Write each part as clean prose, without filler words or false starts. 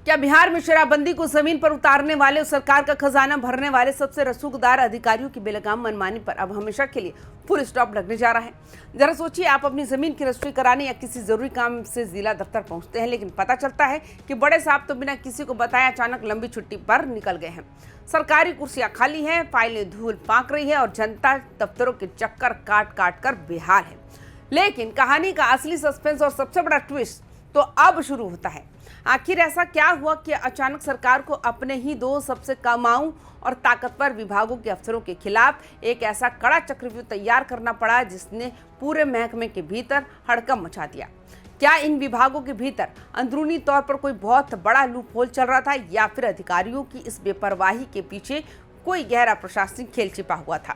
क्या बिहार में शराबबंदी को जमीन पर उतारने वाले और सरकार का खजाना भरने वाले सबसे रसूखदार अधिकारियों की बेलगाम मनमानी पर अब हमेशा के लिए फुल स्टॉप लगने जा रहा है? जरा सोचिए, आप अपनी जमीन की रजिस्ट्री कराने या किसी जरूरी काम से जिला दफ्तर पहुंचते हैं, लेकिन पता चलता है कि बड़े साहब तो बिना किसी को बताए अचानक लंबी छुट्टी पर निकल गए हैं। सरकारी कुर्सियां खाली हैं, फाइलें धूल पाक रही है और जनता दफ्तरों के चक्कर काट काट कर बेहाल है। लेकिन कहानी का असली सस्पेंस और सबसे बड़ा ट्विस्ट तो अब शुरू होता है। आखिर ऐसा क्या हुआ कि अचानक सरकार को अपने ही दो सबसे कमाऊ और ताकतवर विभागों के अफसरों के खिलाफ एक ऐसा कड़ा चक्रव्यूह तैयार करना पड़ा जिसने पूरे महकमे के भीतर हड़कंप मचा दिया? क्या इन विभागों के भीतर अंदरूनी तौर पर कोई बहुत बड़ा लूप होल चल रहा था, या फिर अधिकारियों की इस बेपरवाही के पीछे कोई गहरा प्रशासनिक खेल छिपा हुआ था?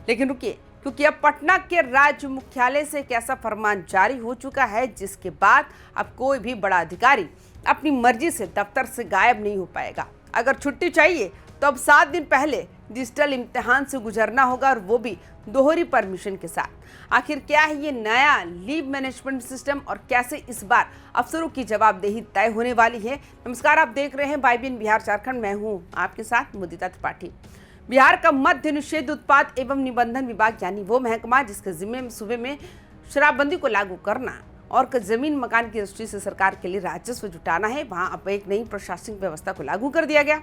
लेकिन रुकिए, क्योंकि अब पटना के राज्य मुख्यालय से एक ऐसा फरमान जारी हो चुका है जिसके बाद अब कोई भी बड़ा अधिकारी अपनी मर्जी से दफ्तर से गायब नहीं हो पाएगा। अगर छुट्टी चाहिए तो अब 7 दिन पहले डिजिटल इम्तिहान से गुजरना होगा, और वो भी दोहरी परमिशन के साथ। आखिर क्या है ये नया लीव मैनेजमेंट सिस्टम और कैसे इस बार अफसरों की जवाबदेही तय होने वाली है? नमस्कार, आप देख रहे हैं YBN बिहार झारखंड। मैं हूँ आपके साथ मुदिता त्रिपाठी। बिहार का मद्य निषेध उत्पाद एवं निबंधन विभाग, यानी वो महकमा जिसके जिम्मे में सूबे में शराबबंदी को लागू करना और जमीन मकान की रजिस्ट्री से सरकार के लिए राजस्व जुटाना है, वहां अब एक नई प्रशासनिक व्यवस्था को लागू कर दिया गया।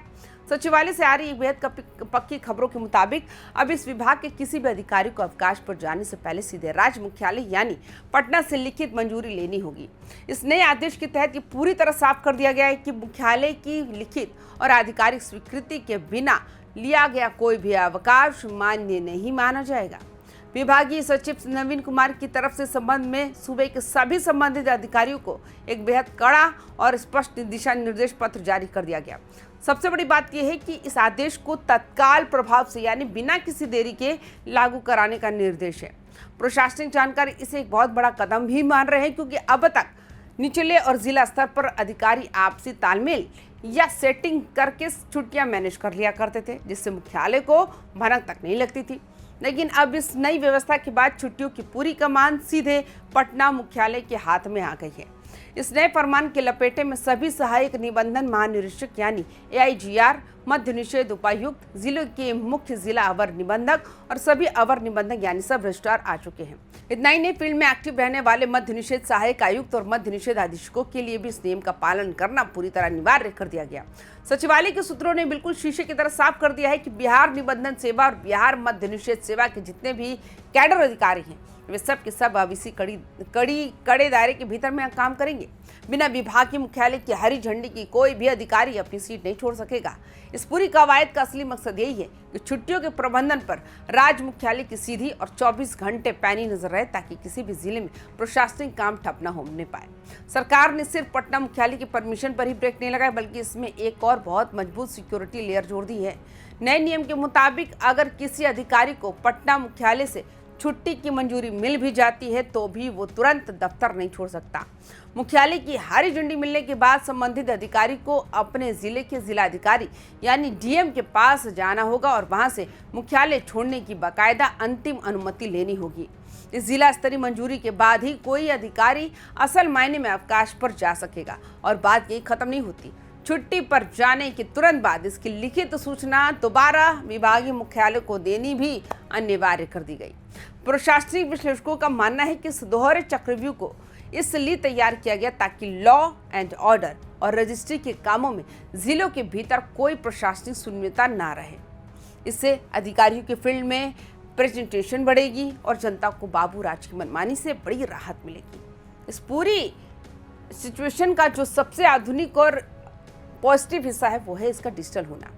सचिवालय से आ रही एक बेहद पक्की खबरों के मुताबिक अब इस विभाग के किसी भी अधिकारी को अवकाश पर जाने से पहले सीधे राज्य मुख्यालय यानी पटना से लिखित मंजूरी लेनी होगी। इस नए आदेश के तहत ये पूरी तरह साफ कर दिया गया है कि मुख्यालय की लिखित और आधिकारिक स्वीकृति के बिना लिया गया कोई भी अवकाश मान्य नहीं माना जाएगा। विभागीय सचिव नवीन कुमार की तरफ से संबंध में सूबे के सभी संबंधित अधिकारियों को एक बेहद कड़ा और स्पष्ट दिशा निर्देश पत्र जारी कर दिया गया। सबसे बड़ी बात यह है कि इस आदेश को तत्काल प्रभाव से यानी बिना किसी देरी के लागू कराने का निर्देश है। प्रशासनिक जानकार इसे एक बहुत बड़ा कदम भी मान रहे हैं, क्योंकि अब तक निचले और जिला स्तर पर अधिकारी आपसी तालमेल या सेटिंग करके छुट्टियां मैनेज कर लिया करते थे, जिससे मुख्यालय को भनक तक नहीं लगती थी। लेकिन अब इस नई व्यवस्था के बाद छुट्टियों की पूरी कमान सीधे पटना मुख्यालय के हाथ में आ गई है। इस नए फरमान के लपेटे में सभी सहायक निबंधन महानिरीक्षक यानी AIGR, मद्य निषेध उपायुक्त, जिले के मुख्य जिला अवर निबंधक और सभी अवर निबंधक यानी सब रजिस्ट्रार आ चुके हैं। इतना ही नहीं, फील्ड में एक्टिव रहने वाले मद्य निषेध सहायक आयुक्त और मद्य निषेध अधीक्षकों के लिए भी इस नियम का पालन करना पूरी तरह अनिवार्य कर दिया गया। सचिवालय के सूत्रों ने बिल्कुल शीशे की तरह साफ कर दिया है कि बिहार निबंधन सेवा और बिहार मद्य निषेध सेवा के जितने भी कैडर अधिकारी हैं वे सब के सब अब इसी कड़े दायरे के भीतर में काम करेंगे। बिना विभागीय मुख्यालय की हरी झंडी की कोई भी अधिकारी अपनी सीट नहीं छोड़ सकेगा। इस पूरी कवायद का असली मकसद यही है कि छुट्टियों के प्रबंधन पर राज्य मुख्यालय की सीधी और 24 घंटे पैनी नजर रहे, ताकि किसी भी जिले में प्रशासनिक काम ठप न होने पाए। सरकार ने सिर्फ पटना मुख्यालय की परमिशन पर ही ब्रेक नहीं लगाया, बल्कि इसमें एक और बहुत मजबूत सिक्योरिटी लेयर जोड़ दी है। नए नियम के मुताबिक अगर किसी अधिकारी को पटना मुख्यालय से छुट्टी की मंजूरी मिल भी जाती है तो भी वो तुरंत दफ्तर नहीं छोड़ सकता। मुख्यालय की हरी झंडी मिलने के बाद संबंधित अधिकारी को अपने जिले के जिलाधिकारी यानी DM के पास जाना होगा और वहां से मुख्यालय छोड़ने की बाकायदा अंतिम अनुमति लेनी होगी। इस जिला स्तरीय मंजूरी के बाद ही कोई अधिकारी असल मायने में अवकाश पर जा सकेगा। और बात यही खत्म नहीं होती, छुट्टी पर जाने के तुरंत बाद इसकी लिखित सूचना दोबारा विभागीय मुख्यालय को देनी भी अनिवार्य कर दी गई। प्रशासनिक विश्लेषकों का मानना है कि इस दोहरे चक्रव्यूह को इसलिए तैयार किया गया ताकि लॉ एंड ऑर्डर और रजिस्ट्री के कामों में जिलों के भीतर कोई प्रशासनिक शून्यता ना रहे। इससे अधिकारियों के फील्ड में प्रेजेंटेशन बढ़ेगी और जनता को बाबू राज की मनमानी से बड़ी राहत मिलेगी। इस पूरी सिचुएशन का जो सबसे आधुनिक और पॉजिटिव हिस्सा है वो है इसका डिजिटल होना।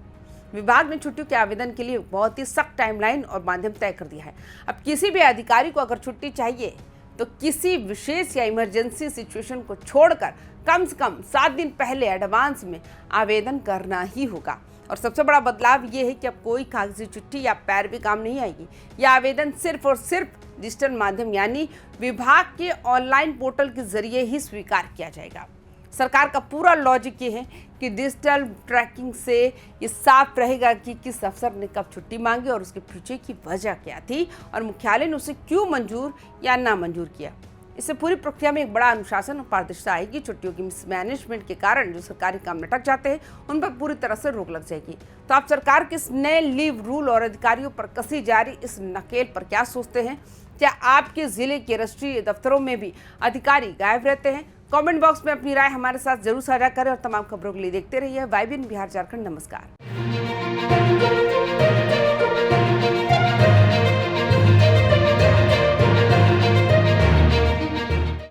विभाग ने छुट्टियों के आवेदन के लिए बहुत ही सख्त टाइमलाइन और माध्यम तय कर दिया है। अब किसी भी अधिकारी को अगर छुट्टी चाहिए तो किसी विशेष या इमरजेंसी सिचुएशन को छोड़कर कम से कम 7 दिन पहले एडवांस में आवेदन करना ही होगा। और सबसे बड़ा बदलाव ये है कि अब कोई कागजी चिट्ठी या पैरवी काम नहीं आएगी। यह आवेदन सिर्फ और सिर्फ डिजिटल माध्यम यानी विभाग के ऑनलाइन पोर्टल के जरिए ही स्वीकार किया जाएगा। सरकार का पूरा लॉजिक ये है कि डिजिटल ट्रैकिंग से ये साफ रहेगा कि किस अफसर ने कब छुट्टी मांगी और उसके पीछे की वजह क्या थी और मुख्यालय ने उसे क्यों मंजूर या ना मंजूर किया। इससे पूरी प्रक्रिया में एक बड़ा अनुशासन और पारदर्शिता आएगी। छुट्टियों की मिसमैनेजमेंट के कारण जो सरकारी काम लटक जाते हैं उन पर पूरी तरह से रोक लग जाएगी। तो आप सरकार के इस नए लीव रूल और अधिकारियों पर कसी जा रही इस नकेल पर क्या सोचते हैं? क्या आपके जिले के राष्ट्रीय दफ्तरों में भी अधिकारी गायब रहते हैं? कमेंट बॉक्स में अपनी राय हमारे साथ जरूर साझा करें और तमाम खबरों के लिए देखते रहिए YBN बिहार झारखंड। नमस्कार।